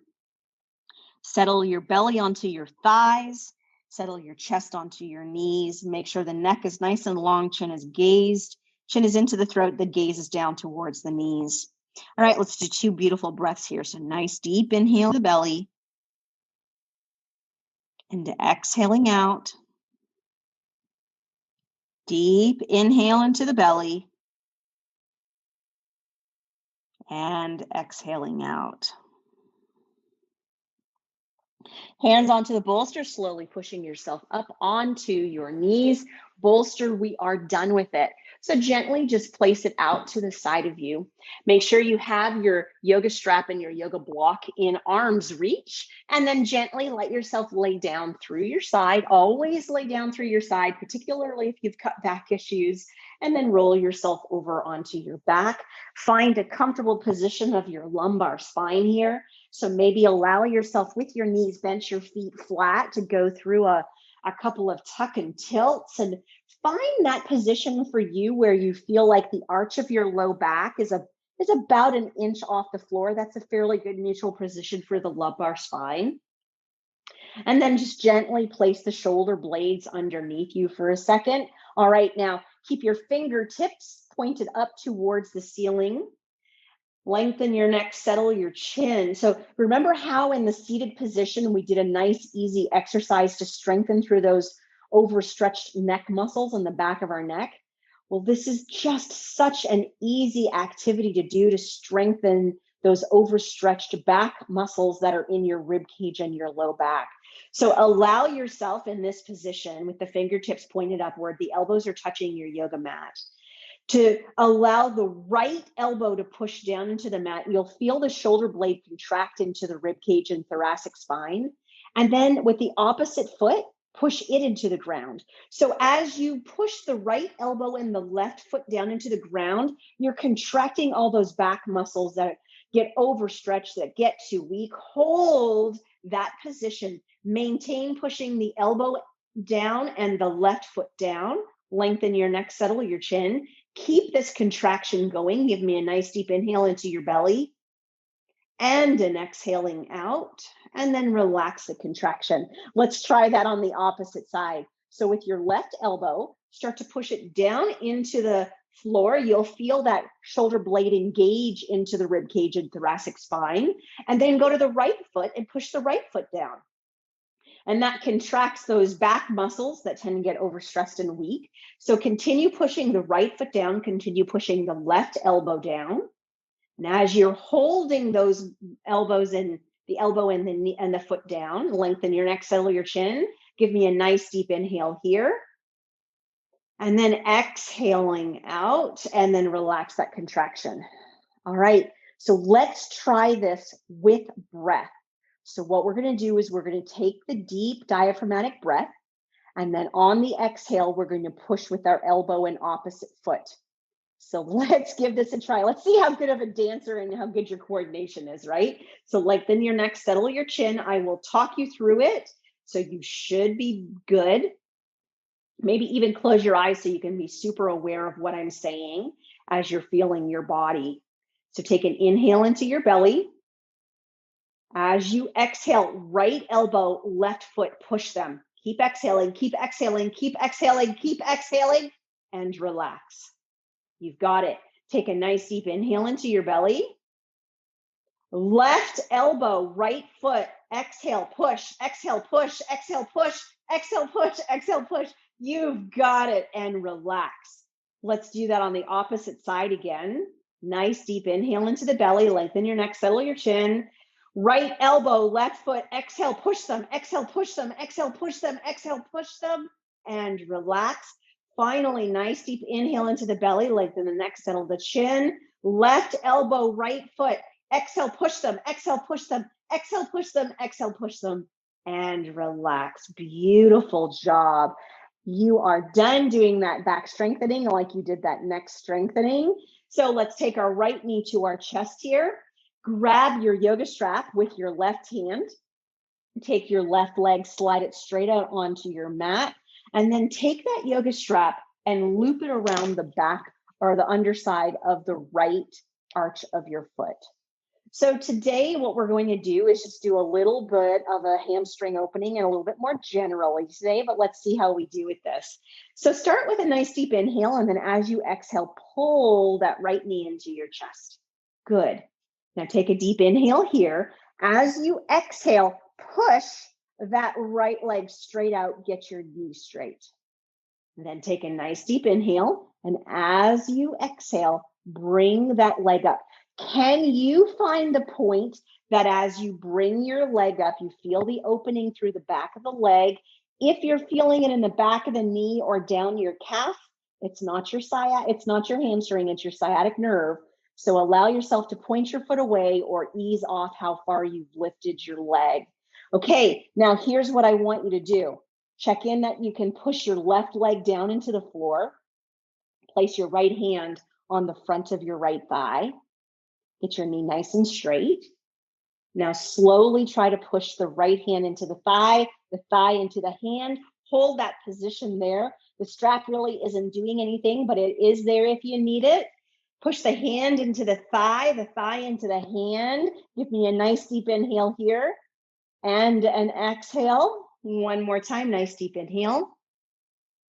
Settle your belly onto your thighs. Settle your chest onto your knees. Make sure the neck is nice and long, chin is gazed. Chin is into the throat, the gaze is down towards the knees. All right, let's do 2 beautiful breaths here. So nice deep inhale to the belly. And exhaling out. Deep inhale into the belly. And exhaling out. Hands onto the bolster, slowly pushing yourself up onto your knees. Bolster, we are done with it. So gently just place it out to the side of you. Make sure you have your yoga strap and your yoga block in arm's reach, and then gently let yourself lay down through your side. Always lay down through your side, particularly if you've got back issues, and then roll yourself over onto your back. Find a comfortable position of your lumbar spine here. So maybe allow yourself with your knees bent, your feet flat, to go through a couple of tuck and tilts, and find that position for you where you feel like the arch of your low back is about an inch off the floor. That's a fairly good neutral position for the lumbar spine. And then just gently place the shoulder blades underneath you for a second. All right, now keep your fingertips pointed up towards the ceiling. Lengthen your neck, settle your chin. So remember how in the seated position, we did a nice, easy exercise to strengthen through those overstretched neck muscles in the back of our neck? Well, this is just such an easy activity to do to strengthen those overstretched back muscles that are in your rib cage and your low back. So allow yourself in this position with the fingertips pointed upward, the elbows are touching your yoga mat, to allow the right elbow to push down into the mat. You'll feel the shoulder blade contract into the rib cage and thoracic spine. And then with the opposite foot, push it into the ground. So as you push the right elbow and the left foot down into the ground, you're contracting all those back muscles that get overstretched, that get too weak. Hold that position. Maintain pushing the elbow down and the left foot down. Lengthen your neck, settle your chin. Keep this contraction going. Give me a nice deep inhale into your belly and an exhaling out, and then relax the contraction. Let's try that on the opposite side. So with your left elbow, start to push it down into the floor. You'll feel that shoulder blade engage into the rib cage and thoracic spine, and then go to the right foot and push the right foot down. And that contracts those back muscles that tend to get overstressed and weak. So continue pushing the right foot down, continue pushing the left elbow down. And as you're holding those elbows and the elbow and the knee and the foot down, lengthen your neck, settle your chin. Give me a nice deep inhale here. And then exhaling out, and then relax that contraction. All right, so let's try this with breath. So what we're going to do is we're going to take the deep diaphragmatic breath, and then on the exhale, we're going to push with our elbow and opposite foot. So let's give this a try. Let's see how good of a dancer and how good your coordination is, right? So lengthen your neck, settle your chin. I will talk you through it. So you should be good. Maybe even close your eyes so you can be super aware of what I'm saying as you're feeling your body. So take an inhale into your belly. As you exhale, right elbow, left foot, push them. Keep exhaling, keep exhaling, keep exhaling, keep exhaling, and relax. You've got it. Take a nice deep inhale into your belly. Left elbow, right foot, exhale, push, exhale, push, exhale, push, exhale, push, exhale, push. You've got it, and relax. Let's do that on the opposite side again. Nice deep inhale into the belly, lengthen your neck, settle your chin. Right elbow, left foot, exhale, push them, exhale, push them, exhale, push them, exhale, push them, and relax. Finally, nice deep inhale into the belly, lengthen the neck, settle the chin. Left elbow, right foot, exhale, push them, exhale, push them, exhale, push them, exhale, push them, and relax. Beautiful job. You are done doing that back strengthening like you did that neck strengthening. So let's take our right knee to our chest here. Grab your yoga strap with your left hand. Take your left leg, slide it straight out onto your mat, and then take that yoga strap and loop it around the back or the underside of the right arch of your foot. So today, what we're going to do is just do a little bit of a hamstring opening and a little bit more generally today, but let's see how we do with this. So start with a nice deep inhale, and then as you exhale, pull that right knee into your chest. Good. Now take a deep inhale here. As you exhale, push that right leg straight out, get your knee straight. And then take a nice deep inhale, and as you exhale, bring that leg up. Can you find the point that as you bring your leg up, you feel the opening through the back of the leg? If you're feeling it in the back of the knee or down your calf, it's not your hamstring, it's your sciatic nerve. So allow yourself to point your foot away or ease off how far you've lifted your leg. Okay, now here's what I want you to do. Check in that you can push your left leg down into the floor. Place your right hand on the front of your right thigh. Get your knee nice and straight. Now slowly try to push the right hand into the thigh into the hand. Hold that position there. The strap really isn't doing anything, but it is there if you need it. Push the hand into the thigh into the hand. Give me a nice deep inhale here and an exhale. One more time, nice deep inhale.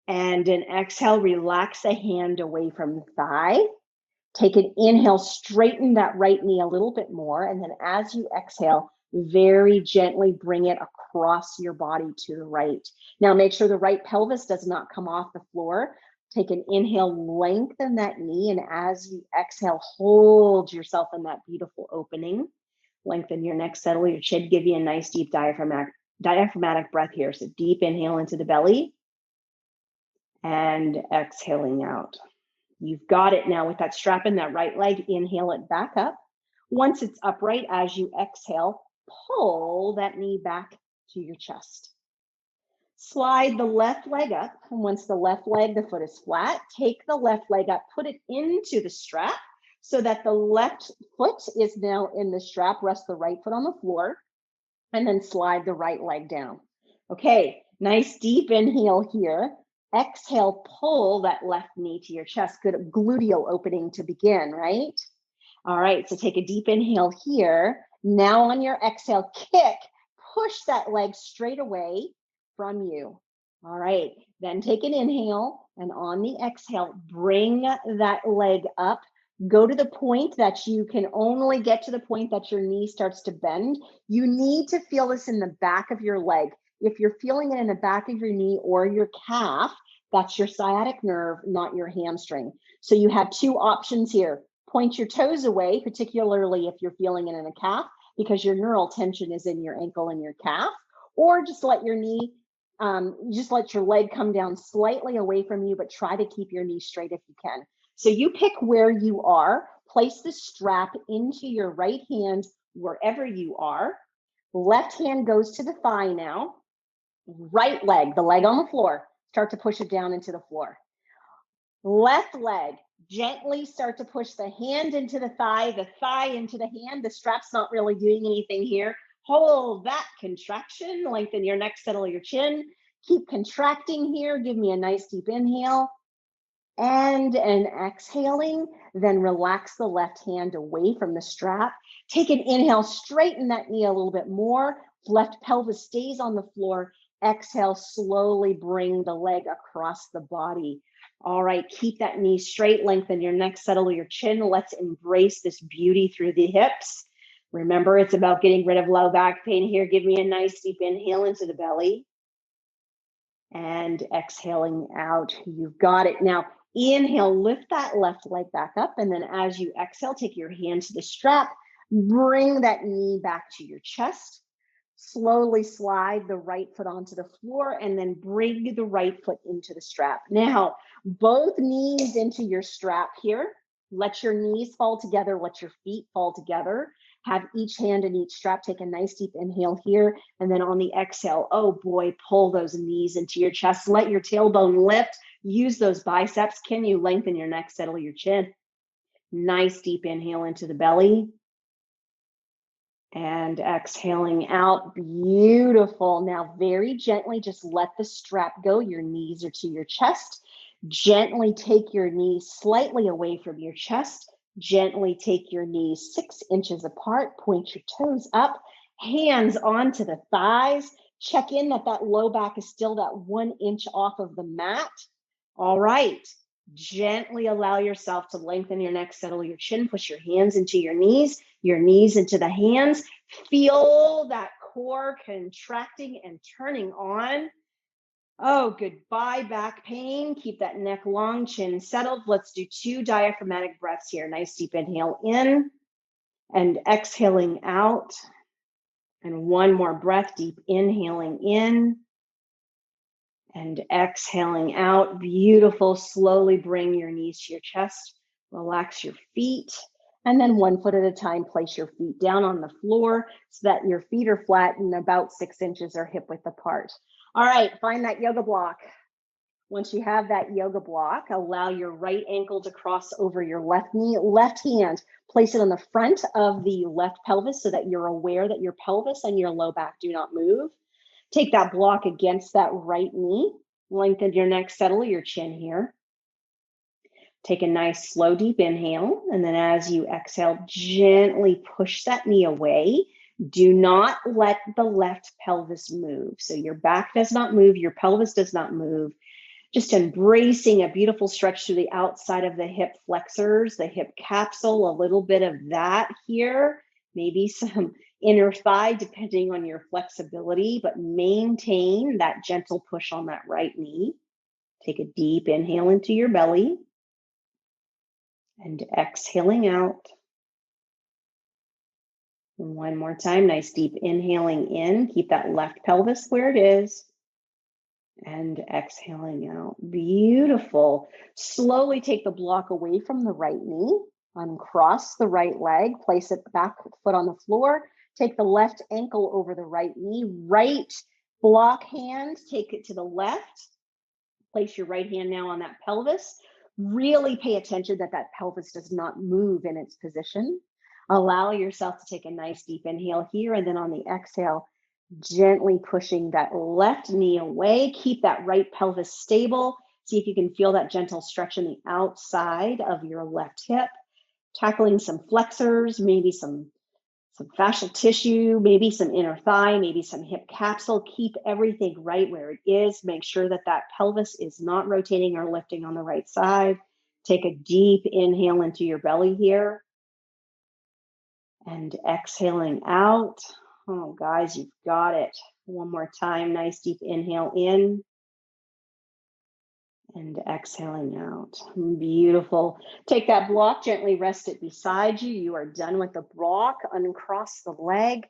And an exhale, relax the hand away from the thigh. Take an inhale, straighten that right knee a little bit more. And then as you exhale, very gently bring it across your body to the right. Now make sure the right pelvis does not come off the floor. Take an inhale, lengthen that knee, and as you exhale, hold yourself in that beautiful opening. Lengthen your neck, settle your chin, give you a nice deep diaphragmatic breath here. So deep inhale into the belly and exhaling out. You've got it now with that strap in that right leg. Inhale it back up. Once it's upright, as you exhale, pull that knee back to your chest. Slide the left leg up. And once the foot is flat, take the left leg up, put it into the strap so that the left foot is now in the strap. Rest the right foot on the floor and then slide the right leg down. Okay, nice deep inhale here. Exhale, pull that left knee to your chest. Good gluteal opening to begin, right? All right, so take a deep inhale here. Now on your exhale, kick, push that leg straight away from you. All right, then take an inhale, and on the exhale, bring that leg up. Go to the point that you can only get to the point that your knee starts to bend. You need to feel this in the back of your leg. If you're feeling it in the back of your knee or your calf, that's your sciatic nerve, not your hamstring. So you have two options here. Point your toes away, particularly if you're feeling it in a calf, because your neural tension is in your ankle and your calf, or just let your knee, just let your leg come down slightly away from you, but try to keep your knee straight if you can. So you pick where you are, place the strap into your right hand wherever you are. Left hand goes to the thigh now. Right leg, the leg on the floor, start to push it down into the floor. Left leg, gently start to push the hand into the thigh into the hand. The strap's not really doing anything here. Hold that contraction, lengthen your neck, settle your chin. Keep contracting here. Give me a nice deep inhale and an exhaling. Then relax the left hand away from the strap. Take an inhale, straighten that knee a little bit more. Left pelvis stays on the floor. Exhale, slowly bring the leg across the body. All right, keep that knee straight, lengthen your neck, settle your chin. Let's embrace this beauty through the hips. Remember, it's about getting rid of low back pain here. Give me a nice deep inhale into the belly and exhaling out. You've got it. Now, inhale, lift that left leg back up. And then as you exhale, take your hand to the strap, bring that knee back to your chest. Slowly slide the right foot onto the floor and then bring the right foot into the strap. Now, both knees into your strap here. Let your knees fall together. Let your feet fall together. Have each hand in each strap. Take a nice deep inhale here. And then on the exhale, oh boy, pull those knees into your chest. Let your tailbone lift. Use those biceps. Can you lengthen your neck, settle your chin? Nice deep inhale into the belly. And exhaling out. Beautiful. Now, very gently, just let the strap go. Your knees are to your chest. Gently take your knees slightly away from your chest. Gently take your knees 6 inches apart. Point your toes up. Hands onto the thighs. Check in that low back is still that 1 inch off of the mat. All right. Gently allow yourself to lengthen your neck, settle your chin, push your hands into your knees into the hands. Feel that core contracting and turning on. Oh, goodbye back pain. Keep that neck long, chin settled. Let's do 2 diaphragmatic breaths here. Nice deep inhale in and exhaling out. And 1 more breath, deep inhaling in and exhaling out. Beautiful. Slowly bring your knees to your chest. Relax your feet. And then 1 foot at a time, place your feet down on the floor so that your feet are flat and about 6 inches are hip width apart. All right, find that yoga block. Once you have that yoga block, allow your right ankle to cross over your left knee. Left hand, place it on the front of the left pelvis so that you're aware that your pelvis and your low back do not move. Take that block against that right knee. Lengthen your neck, settle your chin here. Take a nice slow deep inhale. And then as you exhale, gently push that knee away. Do not let the left pelvis move. So your back does not move, your pelvis does not move. Just embracing a beautiful stretch through the outside of the hip flexors, the hip capsule, a little bit of that here. Maybe some inner thigh, depending on your flexibility, but maintain that gentle push on that right knee. Take a deep inhale into your belly and exhaling out. And one more time, nice deep inhaling in. Keep that left pelvis where it is. And exhaling out. Beautiful. Slowly take the block away from the right knee. Uncross the right leg. Place it back foot on the floor. Take the left ankle over the right knee. Right block hand. Take it to the left. Place your right hand now on that pelvis. Really pay attention that that pelvis does not move in its position. Allow yourself to take a nice deep inhale here, and then on the exhale, gently pushing that left knee away. Keep that right pelvis stable. See if you can feel that gentle stretch in the outside of your left hip. Tackling some flexors, maybe some fascial tissue, maybe some inner thigh, maybe some hip capsule. Keep everything right where it is. Make sure that that pelvis is not rotating or lifting on the right side. Take a deep inhale into your belly here. And exhaling out. Oh, guys, you've got it. One more time. Nice deep inhale in. And exhaling out. Beautiful. Take that block, gently rest it beside you. You are done with the block. Uncross the leg.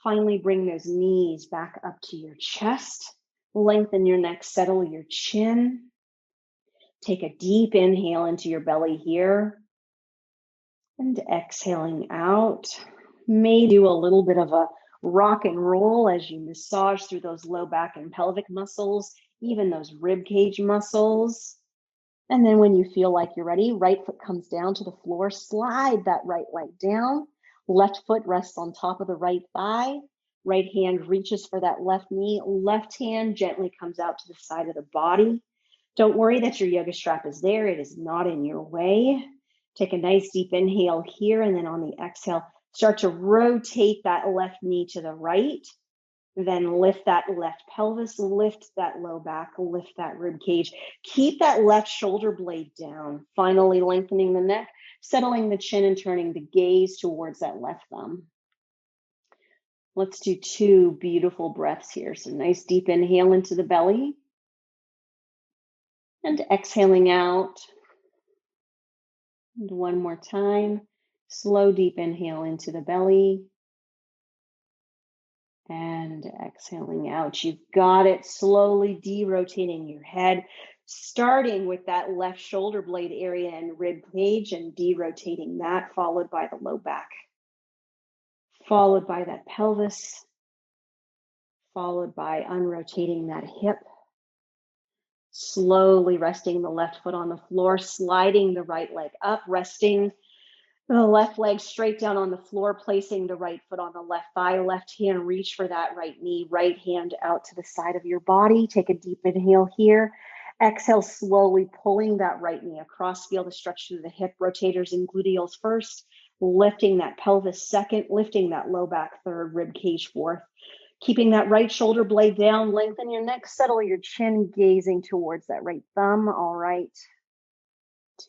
Finally, bring those knees back up to your chest. Lengthen your neck, settle your chin. Take a deep inhale into your belly here. And exhaling out. May do a little bit of a rock and roll as you massage through those low back and pelvic muscles, even those rib cage muscles. And then when you feel like you're ready, right foot comes down to the floor, slide that right leg down, left foot rests on top of the right thigh, right hand reaches for that left knee, left hand gently comes out to the side of the body. Don't worry that your yoga strap is there, it is not in your way. Take a nice deep inhale here, and then on the exhale, start to rotate that left knee to the right. Then lift that left pelvis, lift that low back, lift that rib cage. Keep that left shoulder blade down. Finally lengthening the neck, settling the chin and turning the gaze towards that left thumb. Let's do 2 beautiful breaths here. So nice deep inhale into the belly. And exhaling out. And one more time. Slow deep inhale into the belly. And exhaling out. You've got it. Slowly derotating your head, starting with that left shoulder blade area and rib cage and derotating that, followed by the low back, followed by that pelvis, followed by unrotating that hip. Slowly resting the left foot on the floor, sliding the right leg up, resting the left leg straight down on the floor, placing the right foot on the left thigh, left hand reach for that right knee, right hand out to the side of your body. Take a deep inhale here. Exhale, slowly pulling that right knee across. Feel the stretch through the hip rotators and gluteals first, lifting that pelvis second, lifting that low back third, rib cage fourth. Keeping that right shoulder blade down, lengthen your neck, settle your chin, gazing towards that right thumb. All right.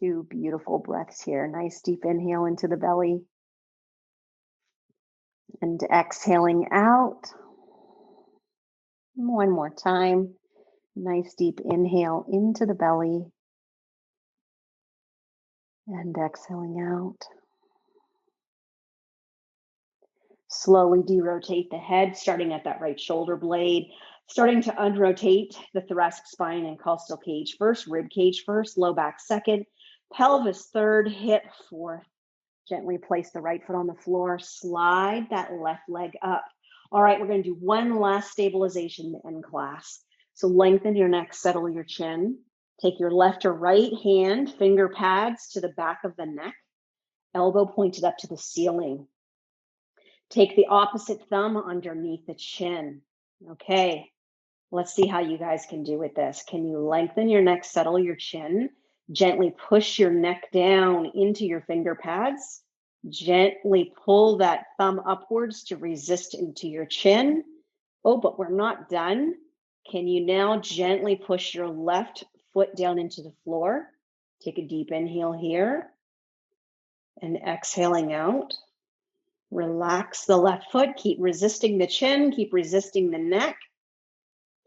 2 beautiful breaths here. Nice deep inhale into the belly. And exhaling out. One more time. Nice deep inhale into the belly. And exhaling out. Slowly derotate the head, starting at that right shoulder blade, starting to unrotate the thoracic spine and costal cage first, rib cage first, low back second, pelvis third, hip fourth. Gently place the right foot on the floor, slide that left leg up. All right, we're going to do one last stabilization to end class. So lengthen your neck, settle your chin. Take your left or right hand, finger pads to the back of the neck, elbow pointed up to the ceiling. Take the opposite thumb underneath the chin. Okay, let's see how you guys can do with this. Can you lengthen your neck, settle your chin, gently push your neck down into your finger pads, gently pull that thumb upwards to resist into your chin. Oh, but we're not done. Can you now gently push your left foot down into the floor? Take a deep inhale here and exhaling out. Relax the left foot, keep resisting the chin, keep resisting the neck.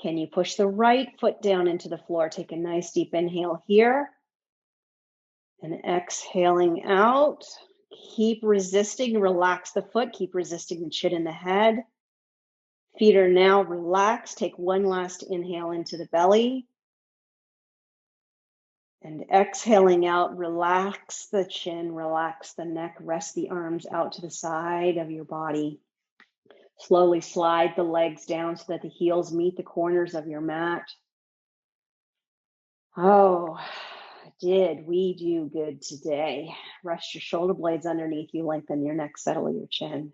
Can you push the right foot down into the floor? Take a nice deep inhale here and exhaling out. Keep resisting, relax the foot, keep resisting the chin and the head. Feet are now relaxed. Take one last inhale into the belly. And exhaling out, relax the chin, relax the neck, rest the arms out to the side of your body. Slowly slide the legs down so that the heels meet the corners of your mat. Oh, did we do good today? Rest your shoulder blades underneath you, lengthen your neck, settle your chin.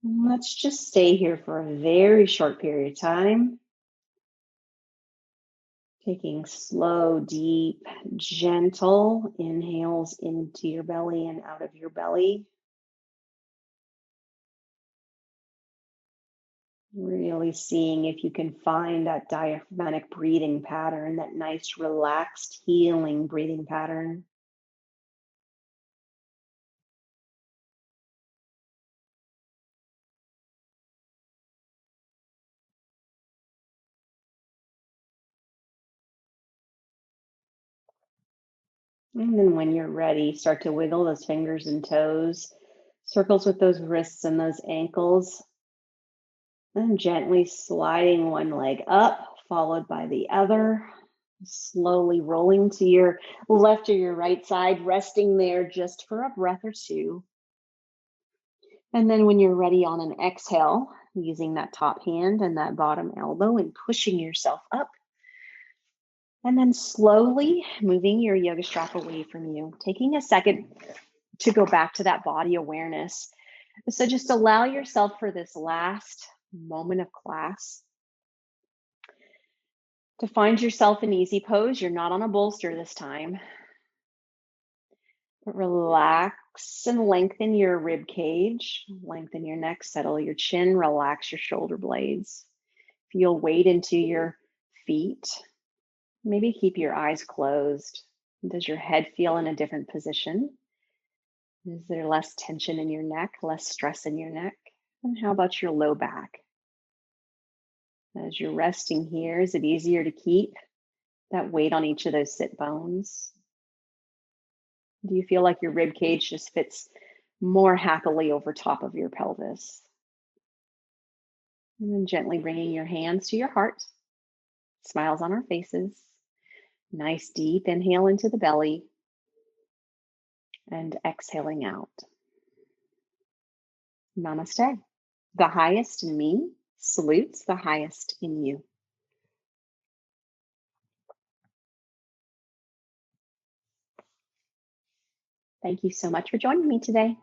Let's just stay here for a very short period of time. Taking slow, deep, gentle inhales into your belly and out of your belly. Really seeing if you can find that diaphragmatic breathing pattern, that nice, relaxed, healing breathing pattern. And then when you're ready, start to wiggle those fingers and toes, circles with those wrists and those ankles, and gently sliding one leg up, followed by the other. Slowly rolling to your left or your right side, resting there just for a breath or two. And then when you're ready on an exhale, using that top hand and that bottom elbow and pushing yourself up. And then slowly moving your yoga strap away from you, taking a second to go back to that body awareness. So just allow yourself for this last moment of class to find yourself an easy pose. You're not on a bolster this time. But relax and lengthen your rib cage, lengthen your neck, settle your chin, relax your shoulder blades. Feel weight into your feet. Maybe keep your eyes closed. Does your head feel in a different position? Is there less tension in your neck, less stress in your neck? And how about your low back? As you're resting here, is it easier to keep that weight on each of those sit bones? Do you feel like your rib cage just fits more happily over top of your pelvis? And then gently bringing your hands to your heart, smiles on our faces. Nice deep inhale into the belly and exhaling out. Namaste. The highest in me salutes the highest in you. Thank you so much for joining me today.